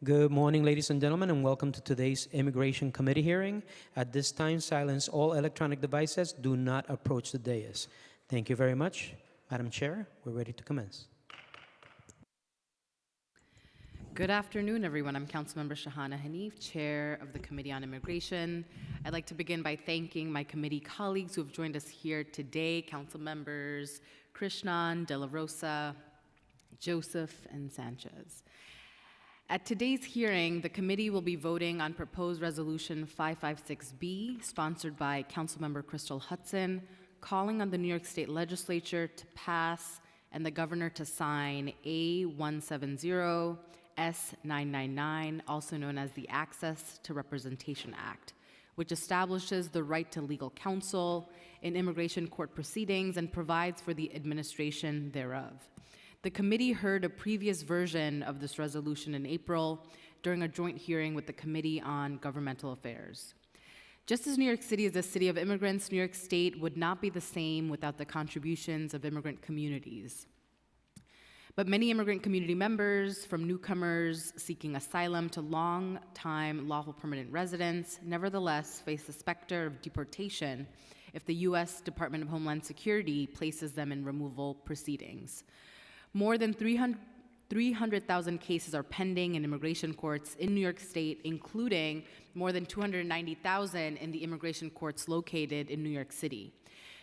Good morning, ladies and gentlemen, and welcome to today's Immigration Committee hearing. At this time, silence all electronic devices. Do not approach the dais. Thank you very much. Madam Chair, we're ready to commence. Good afternoon, everyone. I'm Councilmember Shahana Hanif, Chair of the Committee on Immigration. I'd like to begin by thanking my committee colleagues who have joined us here today, Council Members Krishnan, De La Rosa, Joseph, and Sanchez. At today's hearing, the committee will be voting on proposed resolution 556B, sponsored by Councilmember Crystal Hudson, calling on the New York State Legislature to pass and the governor to sign A170 S999, also known as the Access to Representation Act, which establishes the right to legal counsel in immigration court proceedings and provides for the administration thereof. The committee heard a previous version of this resolution in April during a joint hearing with the Committee on Governmental Affairs. Just as New York City is a city of immigrants, New York State would not be the same without the contributions of immigrant communities. But many immigrant community members, from newcomers seeking asylum to long-time lawful permanent residents, nevertheless face the specter of deportation if the U.S. Department of Homeland Security places them in removal proceedings. More than 300,000 cases are pending in immigration courts in New York State, including more than 290,000 in the immigration courts located in New York City.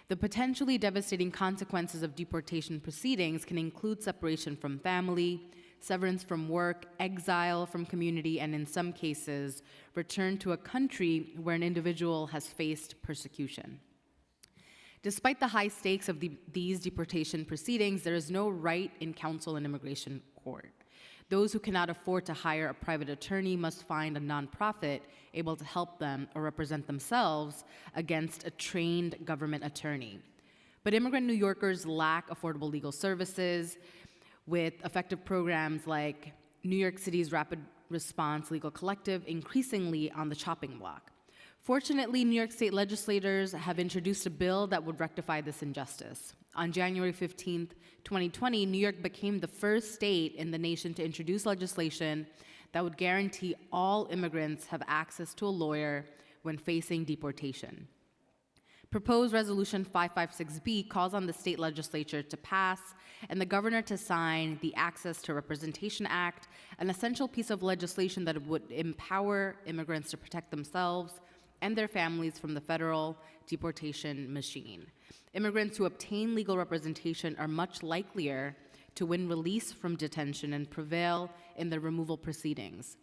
The potentially devastating consequences of deportation proceedings can include separation from family, severance from work, exile from community, and in some cases, return to a country where an individual has faced persecution. Despite the high stakes of these deportation proceedings, there is no right in counsel in immigration court. Those who cannot afford to hire a private attorney must find a nonprofit able to help them or represent themselves against a trained government attorney. But immigrant New Yorkers lack affordable legal services with effective programs like New York City's Rapid Response Legal Collective increasingly on the chopping block. Fortunately, New York State legislators have introduced a bill that would rectify this injustice. On January 15th, 2020, New York became the first state in the nation to introduce legislation that would guarantee all immigrants have access to a lawyer when facing deportation. Proposed Resolution 556B calls on the state legislature to pass and the governor to sign the Access to Representation Act, an essential piece of legislation that would empower immigrants to protect themselves and their families from the federal deportation machine. Immigrants who obtain legal representation are much likelier to win release from detention and prevail in the removal proceedings.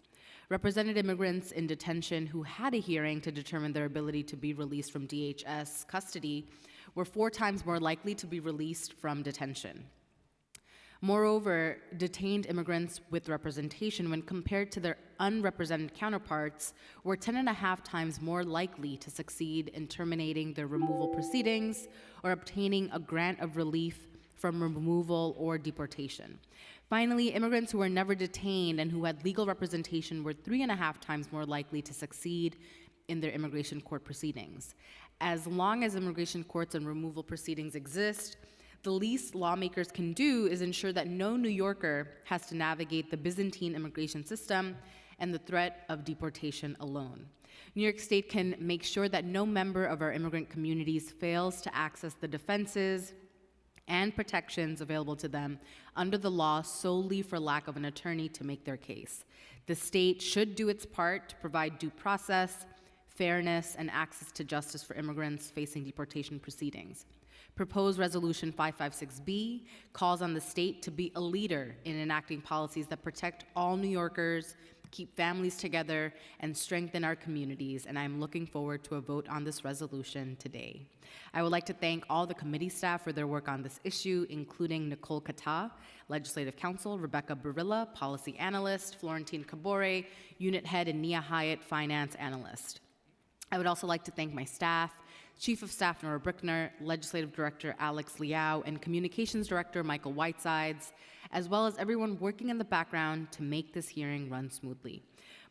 Represented immigrants in detention who had a hearing to determine their ability to be released from DHS custody were 4 times more likely to be released from detention. Moreover, detained immigrants with representation, when compared to their unrepresented counterparts, were 10.5 times more likely to succeed in terminating their removal proceedings or obtaining a grant of relief from removal or deportation. Finally, immigrants who were never detained and who had legal representation were 3.5 times more likely to succeed in their immigration court proceedings. As long as immigration courts and removal proceedings exist, the least lawmakers can do is ensure that no New Yorker has to navigate the Byzantine immigration system and the threat of deportation alone. New York State can make sure that no member of our immigrant communities fails to access the defenses and protections available to them under the law solely for lack of an attorney to make their case. The state should do its part to provide due process, fairness, and access to justice for immigrants facing deportation proceedings. Proposed Resolution 556B calls on the state to be a leader in enacting policies that protect all New Yorkers, keep families together, and strengthen our communities, and I'm looking forward to a vote on this resolution today. I would like to thank all the committee staff for their work on this issue, including Nicole Kata, Legislative Counsel, Rebecca Barilla, Policy Analyst, Florentine Cabore, Unit Head, and Nia Hyatt, Finance Analyst. I would also like to thank my staff, Chief of Staff Nora Brickner, Legislative Director Alex Liao, and Communications Director Michael Whitesides, as well as everyone working in the background to make this hearing run smoothly.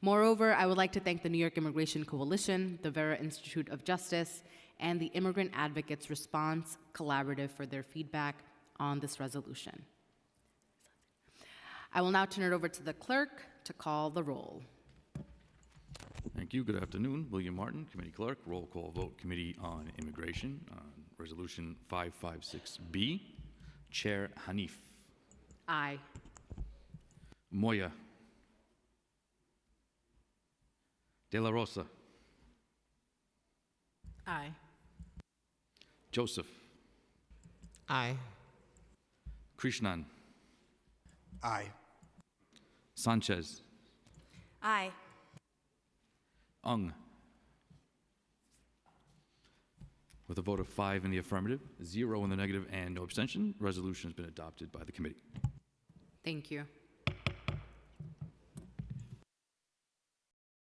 Moreover, I would like to thank the New York Immigration Coalition, the Vera Institute of Justice, and the Immigrant Advocates Response Collaborative for their feedback on this resolution. I will now turn it over to the clerk to call the roll. Thank you. Good afternoon. William Martin, Committee Clerk. Roll call vote, Committee on Immigration, on Resolution 556B. Chair Hanif. Aye. Moya. De La Rosa. Aye. Joseph. Aye. Krishnan. Aye. Sanchez. Aye. Ung. With a vote of 5 in the affirmative, 0 in the negative, and no abstention, resolution has been adopted by the committee. Thank you.